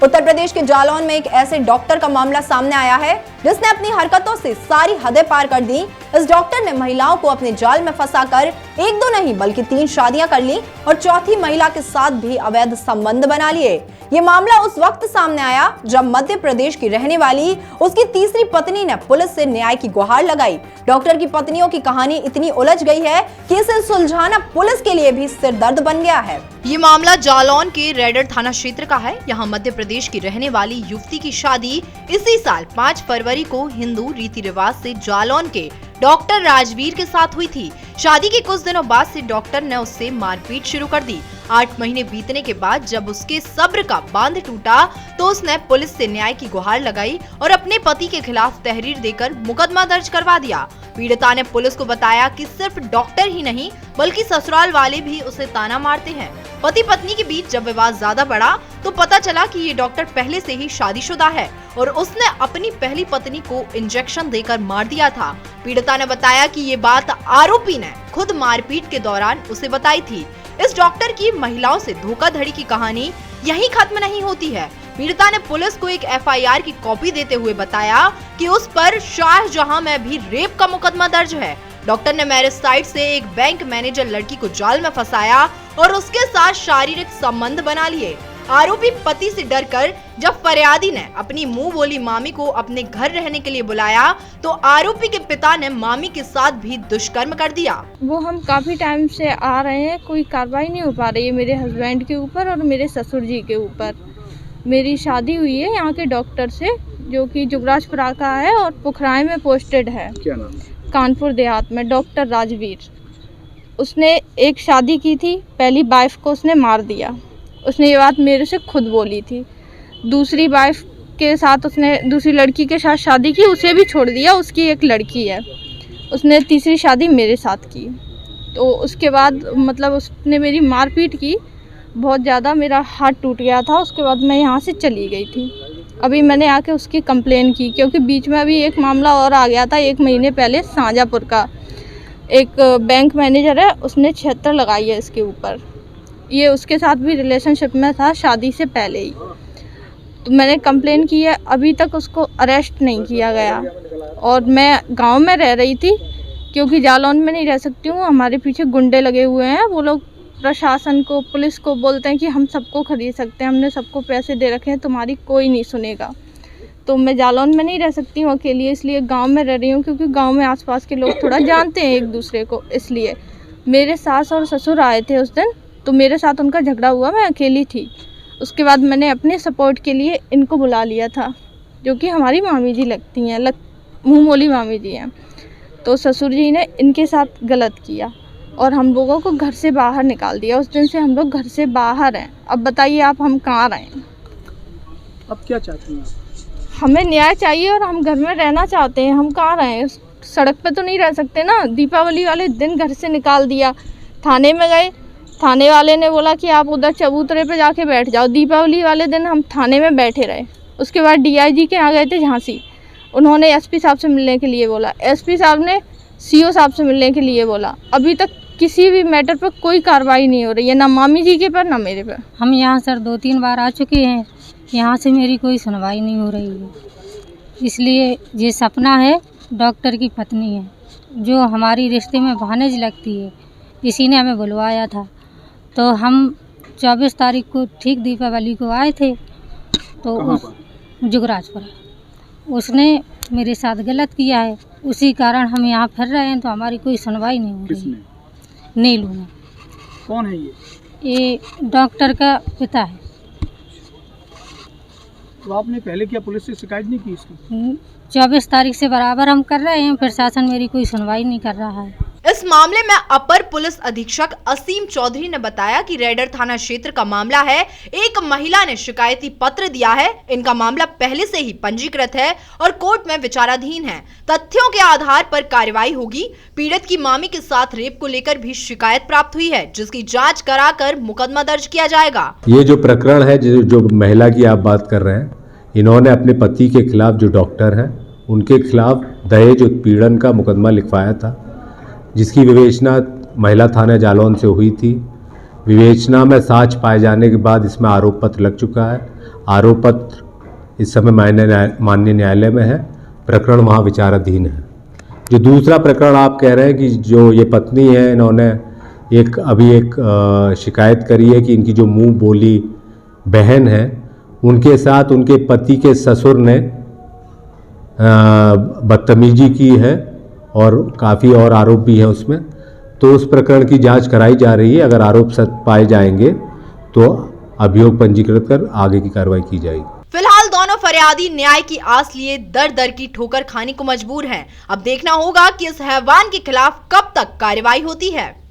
उत्तर प्रदेश के जालौन में एक ऐसे डॉक्टर का मामला सामने आया है जिसने अपनी हरकतों से सारी हदें पार कर दी। इस डॉक्टर ने महिलाओं को अपने जाल में फंसाकर एक दो नहीं बल्कि 3 शादियां कर ली और चौथी महिला के साथ भी अवैध संबंध बना लिए। ये मामला उस वक्त सामने आया जब मध्य प्रदेश की रहने वाली उसकी तीसरी पत्नी ने पुलिस से न्याय की गुहार लगाई। डॉक्टर की पत्नियों की कहानी इतनी उलझ गई है कि इसे सुलझाना पुलिस के लिए भी सिरदर्द बन गया है। ये मामला जालौन के रेडर थाना क्षेत्र का है। यहाँ मध्य प्रदेश की रहने वाली युवती की शादी इसी साल 5 फरवरी को हिंदू रीति रिवाज से जालौन के डॉक्टर राजवीर के साथ हुई थी। शादी के कुछ दिनों बाद से डॉक्टर ने उससे मारपीट शुरू कर दी। 8 महीने बीतने के बाद जब उसके सब्र का बांध टूटा तो उसने पुलिस से न्याय की गुहार लगाई और अपने पति के खिलाफ तहरीर देकर मुकदमा दर्ज करवा दिया। पीड़िता ने पुलिस को बताया कि सिर्फ डॉक्टर ही नहीं बल्कि ससुराल वाले भी उसे ताना मारते हैं। पति पत्नी के बीच जब विवाद ज्यादा बढ़ा तो पता चला कि ये डॉक्टर पहले से ही शादीशुदा है और उसने अपनी पहली पत्नी को इंजेक्शन देकर मार दिया था। पीड़िता ने बताया कि ये बात आरोपी ने खुद मारपीट के दौरान उसे बताई थी। इस डॉक्टर की महिलाओं से धोखाधड़ी की कहानी यहीं खत्म नहीं होती है। पीड़िता ने पुलिस को एक FIR की कॉपी देते हुए बताया कि उस पर शाहजहां में भी रेप का मुकदमा दर्ज है। डॉक्टर ने मैरिज साइट से एक बैंक मैनेजर लड़की को जाल में फंसाया और उसके साथ शारीरिक संबंध बना लिए। आरोपी पति से डरकर जब फरियादी ने अपनी मुंह बोली मामी को अपने घर रहने के लिए बुलाया तो आरोपी के पिता ने मामी के साथ भी दुष्कर्म कर दिया। वो हम काफ़ी टाइम से आ रहे हैं, कोई कार्रवाई नहीं हो पा रही है मेरे हस्बैंड के ऊपर और मेरे ससुर जी के ऊपर। मेरी शादी हुई है यहाँ के डॉक्टर से जो कि जुगराजपुरा का है और पुखराय में पोस्टेड है। क्या नाम? कानपुर देहात में डॉक्टर राजवीर। उसने एक शादी की थी, पहली वाइफ को उसने मार दिया। उसने ये बात मेरे से खुद बोली थी। दूसरी वाइफ के साथ उसने दूसरी लड़की के साथ शादी की, उसे भी छोड़ दिया, उसकी एक लड़की है। उसने तीसरी शादी मेरे साथ की। तो उसके बाद मतलब उसने मेरी मारपीट की बहुत ज़्यादा, मेरा हाथ टूट गया था। उसके बाद मैं यहाँ से चली गई थी। अभी मैंने आके उसकी कंप्लेन की क्योंकि बीच में अभी एक मामला और आ गया था 1 महीने पहले। शाहजहाँपुर का एक बैंक मैनेजर है, उसने 76 लगाई है इसके ऊपर। ये उसके साथ भी रिलेशनशिप में था शादी से पहले ही। तो मैंने कंप्लेन की है, अभी तक उसको अरेस्ट नहीं किया गया। और मैं गांव में रह रही थी क्योंकि जालौन में नहीं रह सकती हूँ। हमारे पीछे गुंडे लगे हुए हैं। वो लोग प्रशासन को, पुलिस को बोलते हैं कि हम सबको खरीद सकते हैं, हमने सबको पैसे दे रखे हैं, तुम्हारी कोई नहीं सुनेगा। तो मैं जालौन में नहीं रह सकती हूँ अकेली, इसलिए गांव में रह रही हूँ क्योंकि गांव में आसपास के लोग थोड़ा जानते हैं एक दूसरे को। इसलिए मेरे सास और ससुर आए थे उस दिन, तो मेरे साथ उनका झगड़ा हुआ, मैं अकेली थी। उसके बाद मैंने अपने सपोर्ट के लिए इनको बुला लिया था जो कि हमारी मामी जी लगती हैं, मुँह बोली मामी जी हैं। तो ससुर जी ने इनके साथ गलत किया और हम लोगों को घर से बाहर निकाल दिया। उस दिन से हम लोग घर से बाहर हैं। अब बताइए आप, हम कहाँ रहें? अब क्या चाहती हैं आप? हमें न्याय चाहिए और हम घर में रहना चाहते हैं। हम कहाँ रहें? सड़क पे तो नहीं रह सकते ना। दीपावली वाले दिन घर से निकाल दिया। थाने में गए, थाने वाले ने बोला कि आप उधर चबूतरे पे जाके बैठ जाओ। दीपावली वाले दिन हम थाने में बैठे रहे। उसके बाद DIG के यहाँ गए थे झांसी, उन्होंने SP साहब से मिलने के लिए बोला। SP साहब ने CO साहब से मिलने के लिए बोला। अभी तक किसी भी मैटर पर कोई कार्रवाई नहीं हो रही है, ना मामी जी के पर ना मेरे पर। हम यहाँ सर 2-3 बार आ चुके हैं, यहाँ से मेरी कोई सुनवाई नहीं हो रही है। इसलिए ये सपना है डॉक्टर की पत्नी है जो हमारी रिश्ते में भानेज लगती है, इसी ने हमें बुलवाया था। तो हम 24 तारीख को ठीक दीपावली को आए थे। तो जुगराजपुरा उसने मेरे साथ गलत किया है, उसी कारण हम यहाँ फिर रहे हैं। तो हमारी कोई सुनवाई नहीं हो रही है। नीलू में। कौन है ये डॉक्टर का पिता है। तो आपने पहले क्या पुलिस से शिकायत नहीं की इसकी? 24 तारीख से बराबर हम कर रहे हैं, प्रशासन मेरी कोई सुनवाई नहीं कर रहा है। इस मामले में अपर पुलिस अधीक्षक असीम चौधरी ने बताया कि रेडर थाना क्षेत्र का मामला है। एक महिला ने शिकायती पत्र दिया है। इनका मामला पहले से ही पंजीकृत है और कोर्ट में विचाराधीन है। तथ्यों के आधार पर कार्रवाई होगी। पीड़ित की मामी के साथ रेप को लेकर भी शिकायत प्राप्त हुई है, जिसकी जांच कराकर मुकदमा दर्ज किया जाएगा। ये जो प्रकरण है, जो महिला की आप बात कर रहे हैं, इन्होंने अपने पति के खिलाफ, जो डॉक्टर है, उनके खिलाफ दहेज उत्पीड़न का मुकदमा लिखवाया था, जिसकी विवेचना महिला थाना जालौन से हुई थी। विवेचना में साक्ष्य पाए जाने के बाद इसमें आरोप पत्र लग चुका है। आरोप पत्र इस समय माननीय न्यायालय में है, प्रकरण वहाँ विचाराधीन है। जो दूसरा प्रकरण आप कह रहे हैं कि जो ये पत्नी है, इन्होंने अभी एक शिकायत करी है कि इनकी जो मुंह बोली बहन है उनके साथ उनके पति के ससुर ने बदतमीजी की है और काफ़ी और आरोप भी हैं उसमें। तो उस प्रकरण की जांच कराई जा रही है। अगर आरोप सत्य पाए जाएंगे तो अभियोग पंजीकृत कर आगे की कार्रवाई की जाएगी। फिलहाल दोनों फरियादी न्याय की आस लिए दर दर की ठोकर खाने को मजबूर हैं। अब देखना होगा कि इस हैवान के खिलाफ कब तक कार्रवाई होती है।